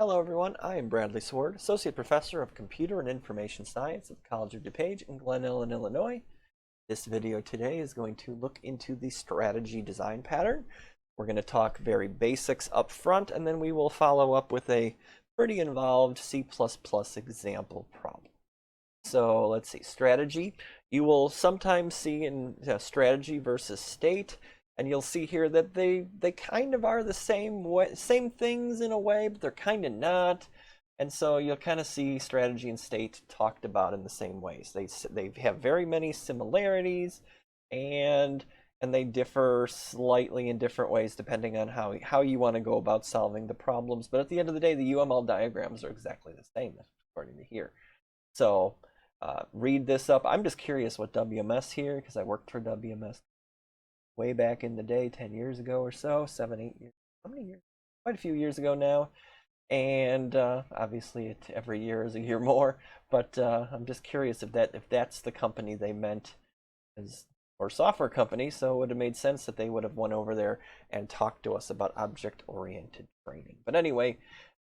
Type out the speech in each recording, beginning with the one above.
Hello everyone, I am Bradley Sward, Associate Professor of Computer and Information Science at the College of DuPage in Glen Ellyn, Illinois. This video today is going to look into the strategy design pattern. We're going to talk very basics up front, and then we will follow up with a pretty involved C++ example problem. So let's see, strategy. You will sometimes see in strategy versus state, and you'll see here that they kind of are the same things in a way, but they're kind of not. And so you'll kind of see strategy and state talked about in the same ways. They have very many similarities, and they differ slightly in different ways depending on how you want to go about solving the problems. But at the end of the day, the UML diagrams are exactly the same according to here. So read this up. I'm just curious what WMS here, because I worked for WMS way back in the day, 10 years ago or so, 7, 8 years, how many years? Quite a few years ago now. And obviously every year is a year more, but I'm just curious if that's the company they meant or software company, so it would have made sense that they would have went over there and talked to us about object-oriented training. But anyway,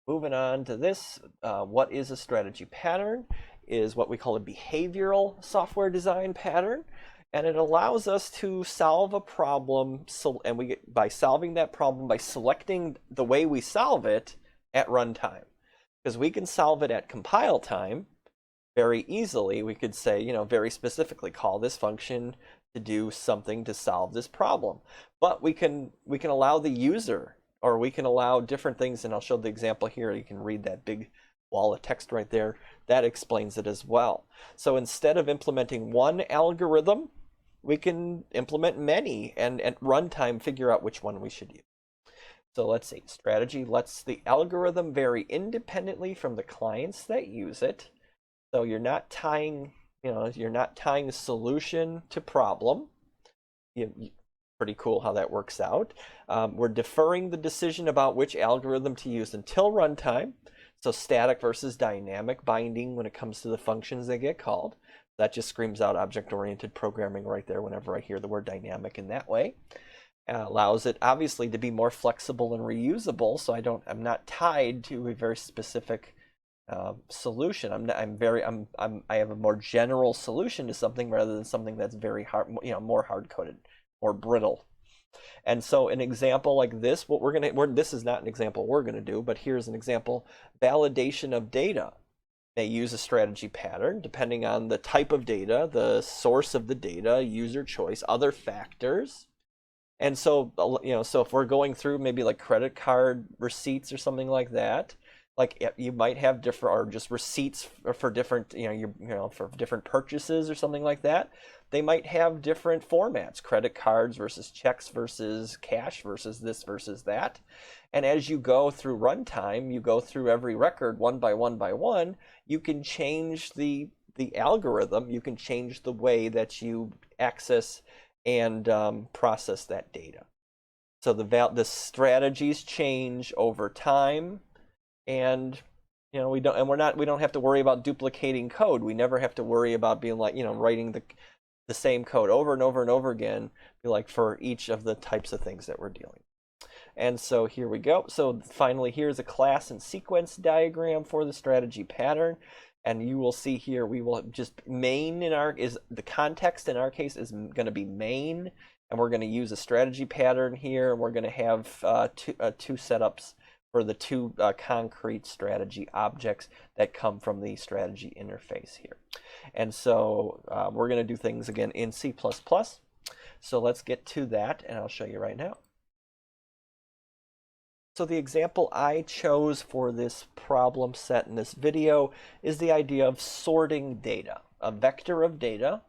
moving on to this, what is a strategy pattern? Is what we call a behavioral software design pattern. And it allows us to solve a problem, and by solving that problem by selecting the way we solve it at runtime. Because we can solve it at compile time very easily. We could say, very specifically, call this function to do something to solve this problem. But we can allow the user, or we can allow different things, and I'll show the example here. You can read that big wall of text right there. That explains it as well. So instead of implementing one algorithm, we can implement many and at runtime figure out which one we should use. So let's see, strategy lets the algorithm vary independently from the clients that use it. So you're not tying, the solution to problem. Pretty cool how that works out. We're deferring the decision about which algorithm to use until runtime. So static versus dynamic binding when it comes to the functions that get called. That just screams out object-oriented programming right there whenever I hear the word dynamic in that way. Allows it obviously to be more flexible and reusable, so I'm not tied to a very specific solution. I have a more general solution to something rather than something that's very hard, more hard-coded, more brittle. And so an example like this, this is not an example we're gonna do, but here's an example: validation of data. May use a strategy pattern depending on the type of data, the source of the data, user choice, other factors. And so, so if we're going through maybe like credit card receipts or something like that, like you might have different, or just receipts for different, for different purchases or something like that. They might have different formats: credit cards versus checks versus cash versus this versus that. And as you go through runtime, you go through every record one by one by one. You can change the algorithm. You can change the way that you access and process that data. So the strategies change over time, and we don't have to worry about duplicating code. We never have to worry about being like writing the same code over and over and over again, like for each of the types of things that we're dealing with. And so here we go. So finally, here's a class and sequence diagram for the strategy pattern. And you will see here, we will just main the context in our case is going to be main, and we're going to use a strategy pattern here. And we're going to have two setups for the two concrete strategy objects that come from the strategy interface here. And so we're going to do things again in C++. So let's get to that, and I'll show you right now. So the example I chose for this problem set in this video is the idea of sorting data, a vector of data,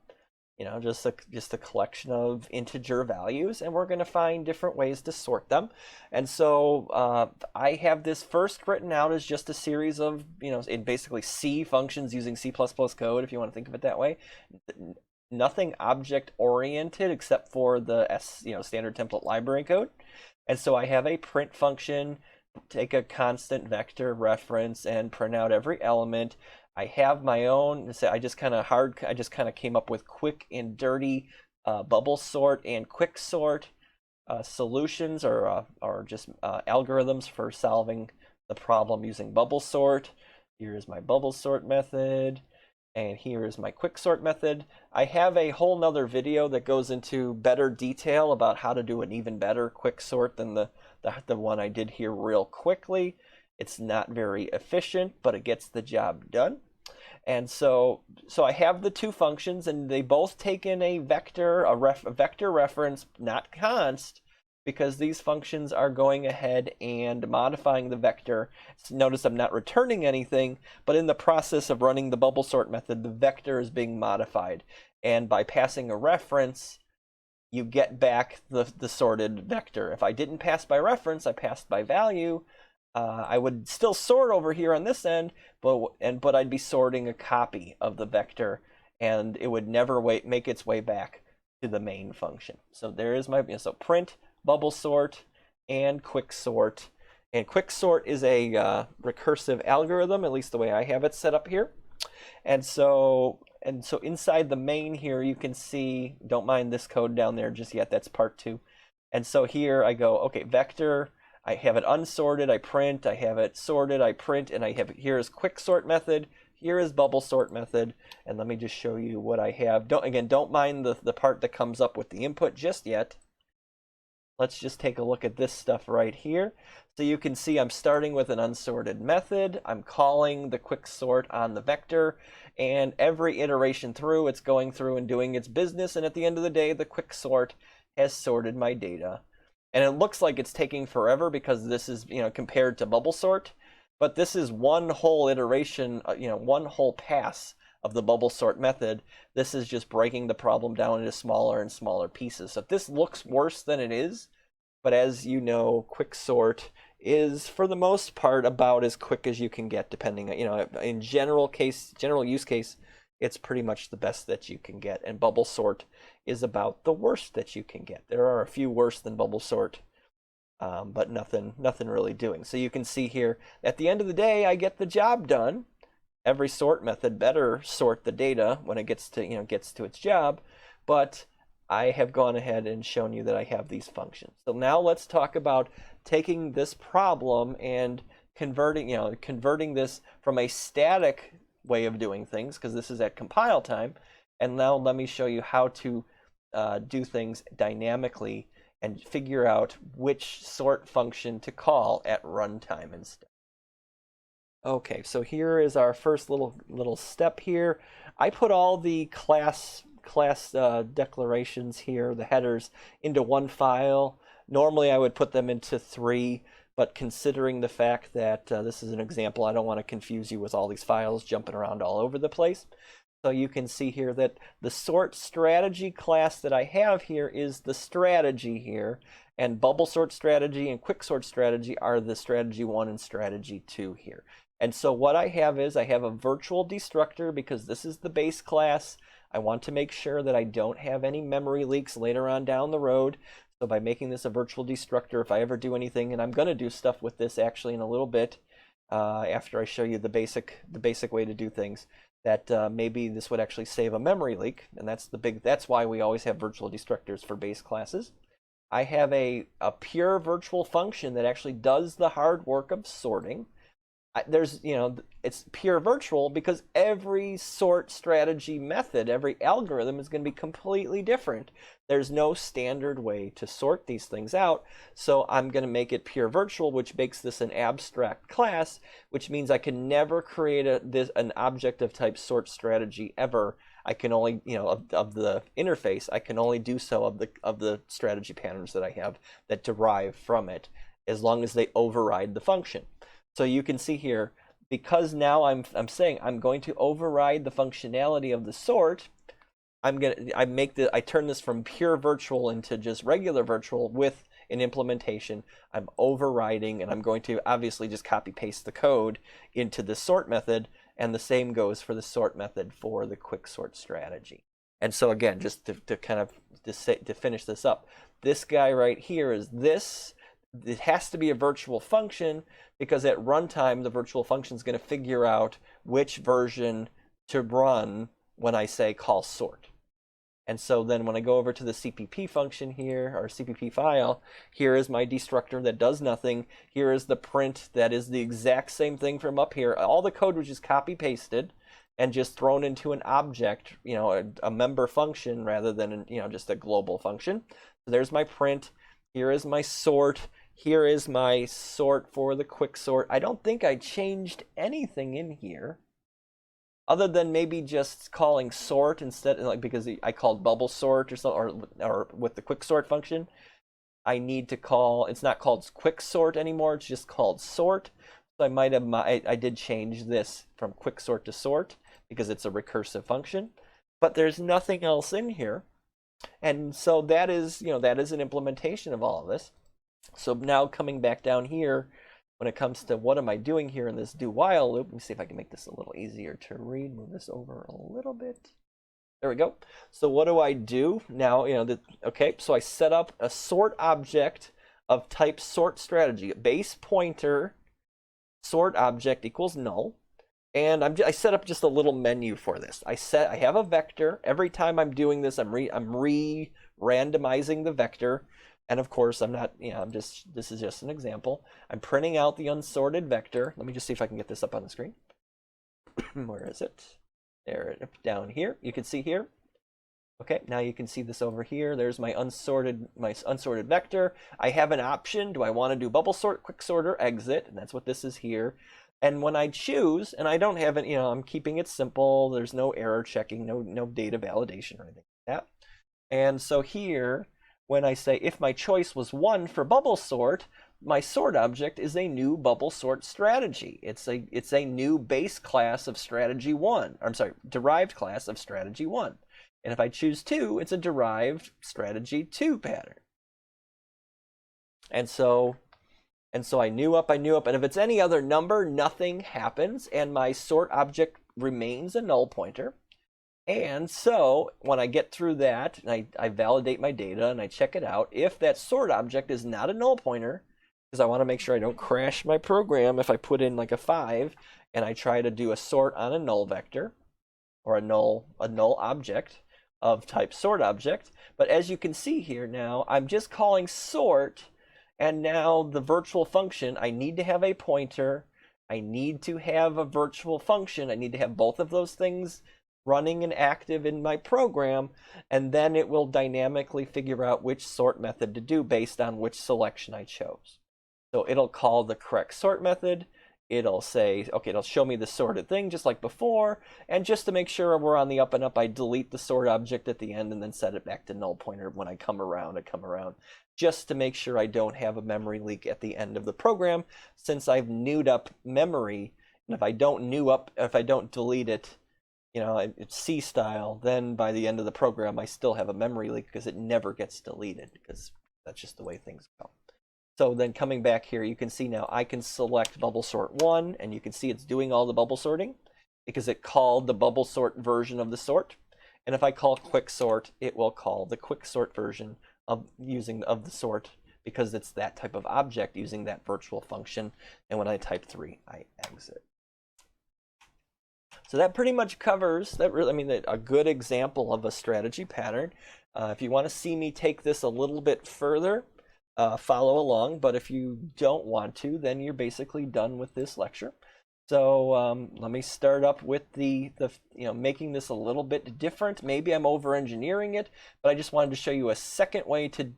just a collection of integer values, and we're going to find different ways to sort them. And so I have this first written out as just a series of, in basically C functions using C++ code, if you want to think of it that way. Nothing object-oriented except for the standard template library code. And so I have a print function, take a constant vector reference and print out every element. I have my own, I just kind of came up with quick and dirty bubble sort and quick sort solutions or just algorithms for solving the problem using bubble sort. Here is my bubble sort method, and here is my quick sort method. I have a whole nother video that goes into better detail about how to do an even better quick sort than the one I did here real quickly. It's not very efficient, but it gets the job done. And so I have the two functions, and they both take in a vector, a vector reference, not const, because these functions are going ahead and modifying the vector. So notice I'm not returning anything, but in the process of running the bubble sort method, the vector is being modified. And by passing a reference, you get back the sorted vector. If I didn't pass by reference, I passed by value, I would still sort over here on this end, but I'd be sorting a copy of the vector, and it would never make its way back to the main function. So there is my, so print, bubble sort, and quick sort. And quick sort is a recursive algorithm, at least the way I have it set up here. And so inside the main here, you can see, don't mind this code down there just yet, that's part 2. And so here I go, okay, vector, I have it unsorted, I print, I have it sorted, I print, and I have it, here is quick sort method, here is bubble sort method, and let me just show you what I have. Don't mind the part that comes up with the input just yet. Let's just take a look at this stuff right here. So you can see I'm starting with an unsorted method, I'm calling the quick sort on the vector, and every iteration through, it's going through and doing its business, and at the end of the day, the quick sort has sorted my data. And it looks like it's taking forever because this is, compared to bubble sort, but this is one whole iteration, one whole pass of the bubble sort method. This is just breaking the problem down into smaller and smaller pieces. So this looks worse than it is, but as you know, quick sort is for the most part about as quick as you can get, depending on, in general use case, it's pretty much the best that you can get, and bubble sort is about the worst that you can get. There are a few worse than bubble sort, but nothing really doing. So you can see here, at the end of the day, I get the job done. Every sort method better sort the data when it gets to its job, but I have gone ahead and shown you that I have these functions. So now let's talk about taking this problem and converting this from a static way of doing things, because this is at compile time, and now let me show you how to do things dynamically and figure out which sort function to call at runtime instead. Okay, so here is our first little step here. I put all the class declarations here, the headers, into one file. Normally I would put them into 3, but considering the fact that this is an example, I don't want to confuse you with all these files jumping around all over the place. So you can see here that the sort strategy class that I have here is the strategy here, and bubble sort strategy and quick sort strategy are the strategy 1 and strategy 2 here. And so what I have is I have a virtual destructor because this is the base class. I want to make sure that I don't have any memory leaks later on down the road. So by making this a virtual destructor, if I ever do anything, and I'm going to do stuff with this actually in a little bit after I show you the basic way to do things, that maybe this would actually save a memory leak, and that's why we always have virtual destructors for base classes. I have a pure virtual function that actually does the hard work of sorting. It's pure virtual because every sort strategy method, every algorithm is going to be completely different. There's no standard way to sort these things out, so I'm going to make it pure virtual, which makes this an abstract class, which means I can never create an object of type sort strategy ever. I can only, of the interface, I can only do so of the strategy patterns that I have that derive from it, as long as they override the function. So you can see here, because now I'm saying I'm going to override the functionality of the sort, I turn this from pure virtual into just regular virtual with an implementation. I'm overriding, and I'm going to obviously just copy paste the code into the sort method, and the same goes for the sort method for the quick sort strategy. And so again, just to finish this up, this guy right here is this. It has to be a virtual function because at runtime the virtual function is going to figure out which version to run when I say call sort. And so then when I go over to the CPP function here, or CPP file, here is my destructor that does nothing. Here is the print that is the exact same thing from up here. All the code was just copy pasted and just thrown into an object, a member function rather than, just a global function. So there's my print. Here is my sort. Here is my sort for the quick sort. I don't think I changed anything in here, other than maybe just calling sort instead, because I called bubble sort or something, or with the quick sort function. I need to call, it's not called quick sort anymore, it's just called sort. So I did change this from quick sort to sort because it's a recursive function, but there's nothing else in here. And so that is an implementation of all of this. So now coming back down here, when it comes to what am I doing here in this do while loop, let me see if I can make this a little easier to read. Move this over a little bit. There we go. So what do I do now? Okay, so I set up a sort object of type sort strategy. Base pointer sort object equals null. And I set up just a little menu for this. I have a vector. Every time I'm doing this, I'm re-randomizing the vector. And of course, I'm not, this is just an example. I'm printing out the unsorted vector. Let me just see if I can get this up on the screen. Where is it? There, down here. You can see here. Okay, now you can see this over here. There's my unsorted vector. I have an option. Do I want to do bubble sort, quick sort, or exit? And that's what this is here. And when I choose, and I don't have it, I'm keeping it simple. There's no error checking, no data validation or anything like that. And so here, when I say if my choice was 1 for bubble sort, my sort object is a new bubble sort strategy. It's a new base class of strategy 1. I'm sorry, derived class of strategy 1. And if I choose 2, it's a derived strategy 2 pattern. And so I new up, and if it's any other number, nothing happens, and my sort object remains a null pointer. And so when I get through that, and I validate my data and I check it out, if that sort object is not a null pointer, because I want to make sure I don't crash my program if I put in like a 5 and I try to do a sort on a null vector or a null object of type sort object. But as you can see here now, I'm just calling sort, and now the virtual function, I need to have a pointer, I need to have a virtual function, I need to have both of those things running and active in my program, and then it will dynamically figure out which sort method to do based on which selection I chose. So it'll call the correct sort method, it'll say, okay, it'll show me the sorted thing just like before, and just to make sure we're on the up and up, I delete the sort object at the end and then set it back to null pointer when I come around, just to make sure I don't have a memory leak at the end of the program, since I've newed up memory, and if I don't delete it, it's C style, then by the end of the program, I still have a memory leak because it never gets deleted, because that's just the way things go. So then coming back here, you can see now I can select bubble sort 1, and you can see it's doing all the bubble sorting because it called the bubble sort version of the sort. And if I call quick sort, it will call the quick sort version of the sort, because it's that type of object using that virtual function. And when I type 3, I exit. So that pretty much covers that. A good example of a strategy pattern. If you want to see me take this a little bit further, follow along. But if you don't want to, then you're basically done with this lecture. So let me start up with making this a little bit different. Maybe I'm over engineering it, but I just wanted to show you a second way to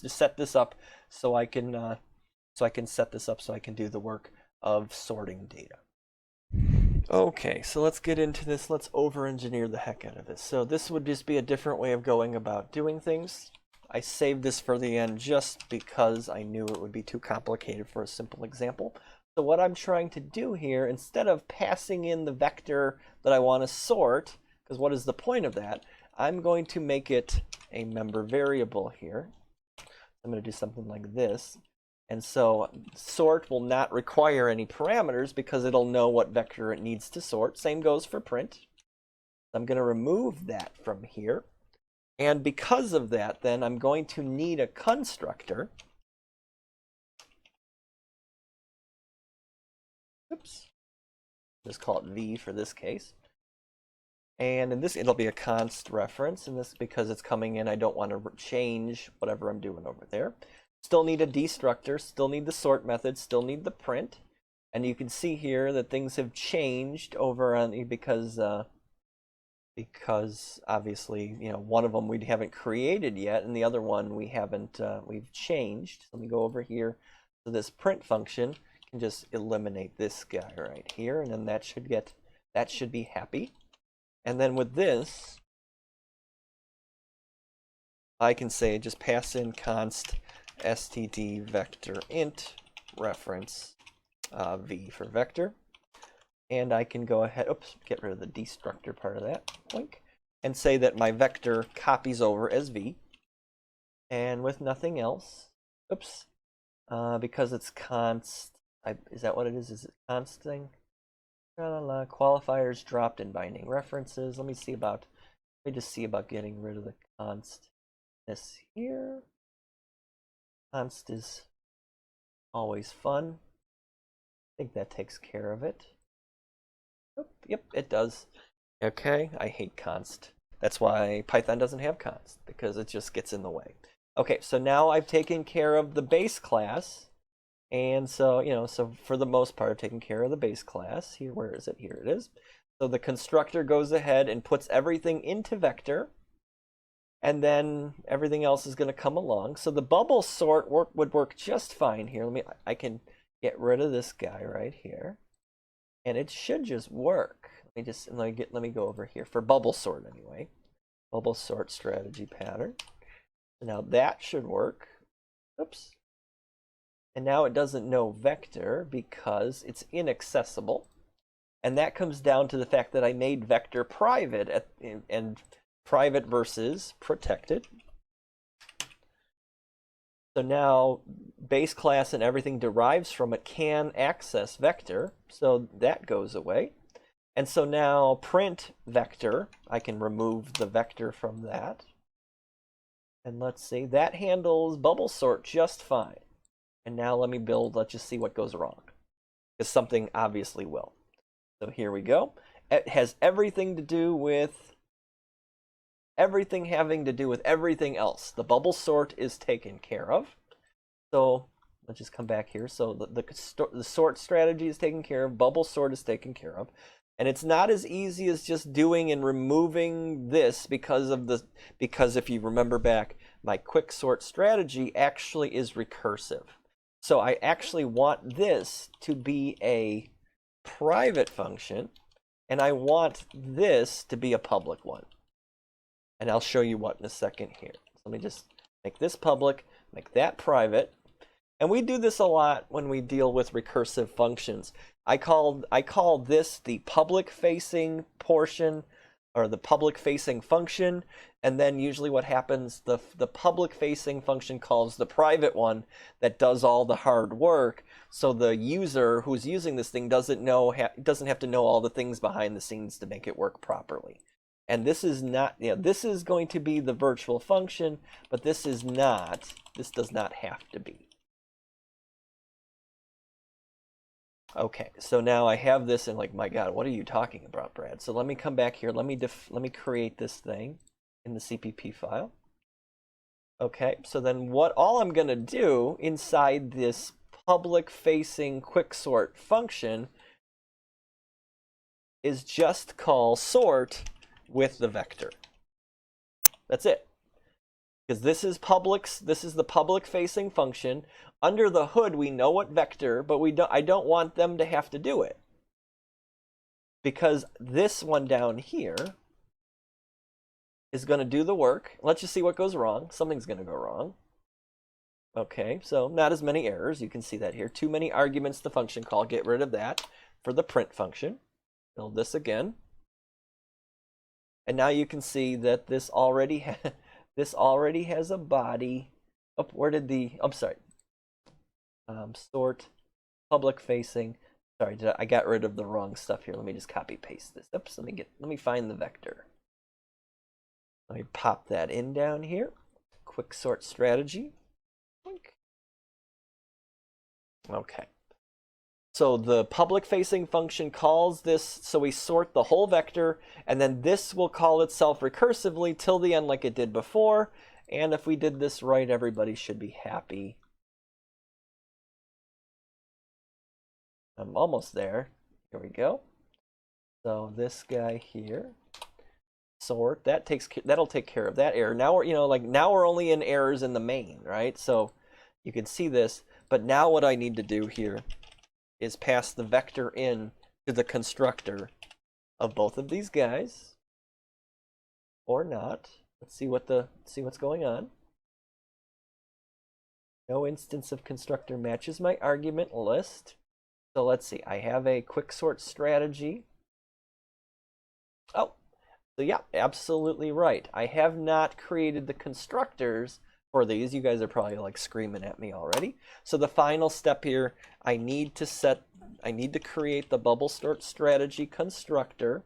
set this up, so I can set this up so I can do the work of sorting data. Okay, so let's get into this. Let's over-engineer the heck out of this. So this would just be a different way of going about doing things. I saved this for the end just because I knew it would be too complicated for a simple example. So what I'm trying to do here, instead of passing in the vector that I want to sort, because what is the point of that, I'm going to make it a member variable here. I'm going to do something like this. And so sort will not require any parameters because it'll know what vector it needs to sort. Same goes for print. I'm going to remove that from here. And because of that, then I'm going to need a constructor. Oops. Just call it V for this case. And in this, it'll be a const reference. And this, because it's coming in, I don't want to change whatever I'm doing over there. Still need a destructor, still need the sort method, still need the print. And you can see here that things have changed over on because obviously, you know, one of them we haven't created yet, and the other one we haven't, we've changed. Let me go over here. So this print function can just eliminate this guy right here, and then that should be happy. And then with this, I can say just pass in const std vector int reference v for vector. And I can go ahead, oops, get rid of the destructor part of that, boink, and say that my vector copies over as v. And with nothing else, oops, because it's const, is that what it is? Is it const thing? Qualifiers dropped in binding references. Let me just see about getting rid of the const this here. Const is always fun. I think that takes care of it. Yep, it does. Okay, I hate const. That's why Python doesn't have const, because it just gets in the way. Okay, so now I've taken care of the base class. And so, you know, so for the most part, I've taken care of the base class. Here, where is it? Here it is. So the constructor goes ahead and puts everything into vector. And then everything else is going to come along. So the bubble sort would work just fine here. I can get rid of this guy right here. And it should just work. Let me go over here for bubble sort anyway. Bubble sort strategy pattern. So now that should work. Oops. And now it doesn't know vector because it's inaccessible. And that comes down to the fact that I made vector private and private versus protected. So now base class and everything derives from it can access vector. So that goes away. And so now print vector, I can remove the vector from that. And let's see, that handles bubble sort just fine. And now let's just see what goes wrong. Because something obviously will. So here we go. It has everything to do with everything having to do with everything else. The bubble sort is taken care of. So let's just come back here. So the sort strategy is taken care of. Bubble sort is taken care of. And it's not as easy as just doing and removing this because if you remember back, my quick sort strategy actually is recursive. So I actually want this to be a private function, and I want this to be a public one. And I'll show you what in a second here. So let me just make this public, make that private. And we do this a lot when we deal with recursive functions. I call this the public-facing portion, or the public-facing function, and then usually what happens, the public-facing function calls the private one that does all the hard work, so the user who's using this thing doesn't have to know all the things behind the scenes to make it work properly. And this is not, this is going to be the virtual function, but this does not have to be. Okay, so now I have this and like, my God, what are you talking about, Brad? So let me come back here. Let me create this thing in the CPP file. Okay, so then all I'm going to do inside this public-facing quicksort function is just call sort with the vector. That's it. Because this is the public-facing function. Under the hood, we know what vector, but I don't want them to have to do it. Because this one down here is going to do the work. Let's just see what goes wrong. Something's going to go wrong. Okay, so not as many errors. You can see that here. Too many arguments to function call. Get rid of that for the print function. Build this again. And now you can see that this already has a body. Oh, where did I'm sorry. Sort public facing. Sorry, I got rid of the wrong stuff here. Let me just copy paste this. Oops, let me find the vector. Let me pop that in down here. Quick sort strategy. Okay. So the public-facing function calls this, so we sort the whole vector, and then this will call itself recursively till the end like it did before. And if we did this right, everybody should be happy. I'm almost there. Here we go. So this guy here, sort, that'll take care of that error. Now we're, now we're only in errors in the main, right? So you can see this, but now what I need to do here is pass the vector in to the constructor of both of these guys, or not. Let's see what's going on. No instance of constructor matches my argument list. So let's see. I have a quick sort strategy. Oh, so yeah, absolutely right. I have not created the constructors for these. You guys are probably like screaming at me already. So the final step here, I need to create the bubble sort strategy constructor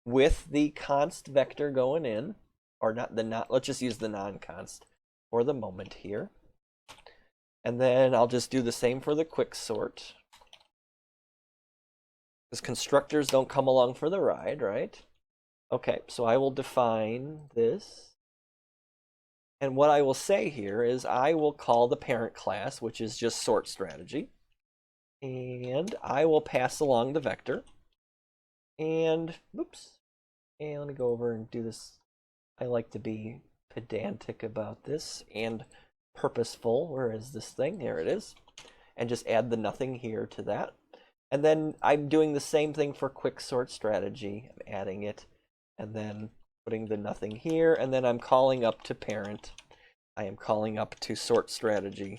with the const vector going in, or let's just use the non-const for the moment here. And then I'll just do the same for the quick sort, because constructors don't come along for the ride, right? Okay, so I will define this. And what I will say here is I will call the parent class, which is just sort strategy. And I will pass along the vector. And, oops. And let me go over and do this. I like to be pedantic about this and purposeful. Where is this thing? There it is. And just add the nothing here to that. And then I'm doing the same thing for quick sort strategy. I'm adding it and then putting the nothing here, and then I'm calling up to parent. I am calling up to sort strategy.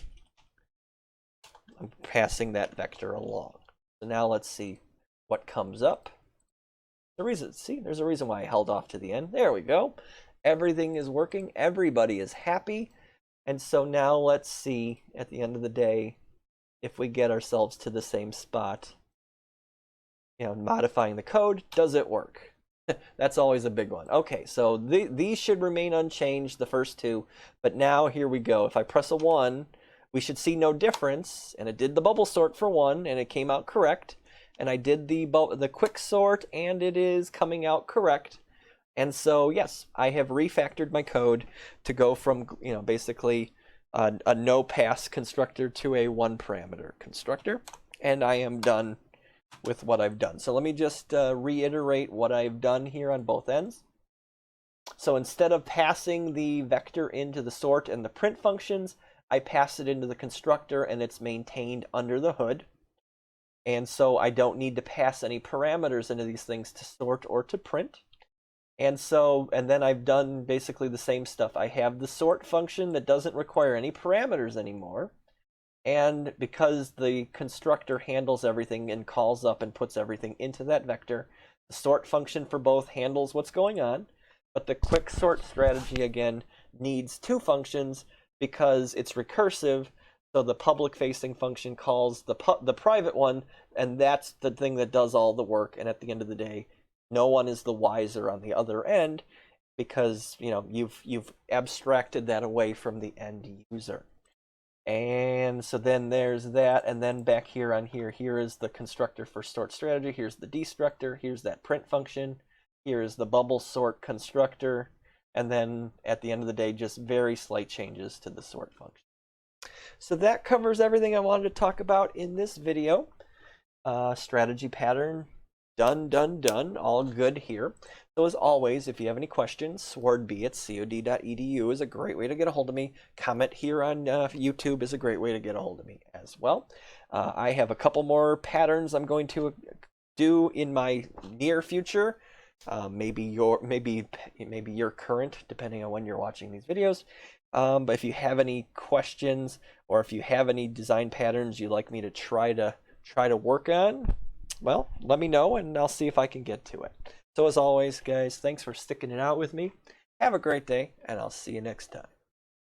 I'm passing that vector along. So now let's see what comes up. There's a reason why I held off to the end. There we go. Everything is working. Everybody is happy. And so now let's see at the end of the day if we get ourselves to the same spot. Modifying the code, does it work? That's always a big one. Okay, so these should remain unchanged, the first two. But now here we go. If I press a 1, we should see no difference. And it did the bubble sort for 1, and it came out correct. And I did the quick sort, and it is coming out correct. And so, yes, I have refactored my code to go from, basically a no-pass constructor to a one-parameter constructor. And I am done with what I've done. So let me just reiterate what I've done here on both ends. So instead of passing the vector into the sort and the print functions, I pass it into the constructor, and it's maintained under the hood. And so I don't need to pass any parameters into these things to sort or to print. And then I've done basically the same stuff. I have the sort function that doesn't require any parameters anymore. And because the constructor handles everything and calls up and puts everything into that vector, the sort function for both handles what's going on. But the quick sort strategy, again, needs two functions because it's recursive. So the public-facing function calls the private one, and that's the thing that does all the work. And at the end of the day, no one is the wiser on the other end because you've abstracted that away from the end user. And so then there's that, and then back here on here is the constructor for sort strategy. Here's the destructor. Here's that print function. Here is the bubble sort constructor. And then at the end of the day, just very slight changes to the sort function. So that covers everything I wanted to talk about in this video. Strategy pattern, done, all good here. So as always, if you have any questions, swardb@cod.edu is a great way to get a hold of me. Comment here on YouTube is a great way to get a hold of me as well. I have a couple more patterns I'm going to do in my near future. Maybe your current, depending on when you're watching these videos. But if you have any questions or if you have any design patterns you'd like me to try to work on, well, let me know and I'll see if I can get to it. So as always, guys, thanks for sticking it out with me. Have a great day, and I'll see you next time.